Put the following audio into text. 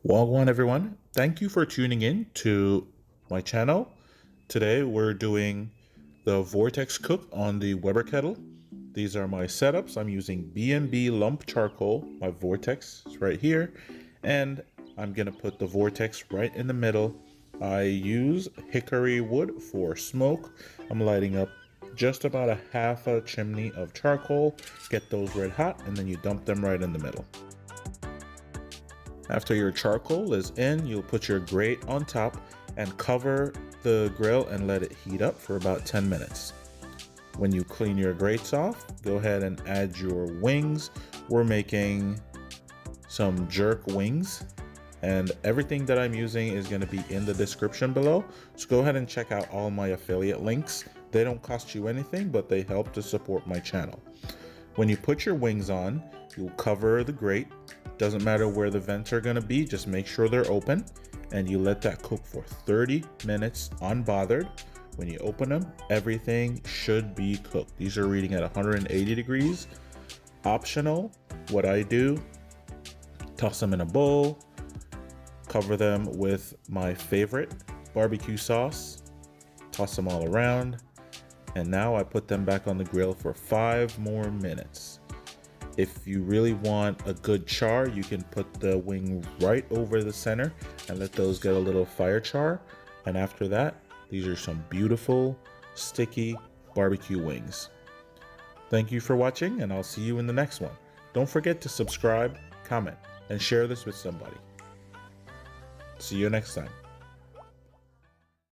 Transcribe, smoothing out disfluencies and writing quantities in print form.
Wagwan everyone, thank you for tuning in to my channel. Today we're doing the Vortex Cook on the Weber kettle. These are my setups. I'm using B&B lump charcoal. My Vortex is right here, and I'm gonna put the Vortex right in the middle. I use hickory wood for smoke. I'm lighting up just about a half a chimney of charcoal. Get those red hot, and then you dump them right in the middle. After your charcoal is in, you'll put your grate on top and cover the grill and let it heat up for about 10 minutes. When you clean your grates off, go ahead and add your wings. We're making some jerk wings, and everything that I'm using is going to be in the description below. So go ahead and check out all my affiliate links. They don't cost you anything, but they help to support my channel. When you put your wings on, you'll cover the grate. Doesn't matter where the vents are gonna be, just make sure they're open, and you let that cook for 30 minutes unbothered. When you open them, everything should be cooked. These are reading at 180 degrees. Optional, what I do, toss them in a bowl, cover them with my favorite barbecue sauce, toss them all around, and now I put them back on the grill for 5 more minutes. If you really want a good char, you can put the wing right over the center and let those get a little fire char. And after that, these are some beautiful, sticky barbecue wings. Thank you for watching, and I'll see you in the next one. Don't forget to subscribe, comment, and share this with somebody. See you next time.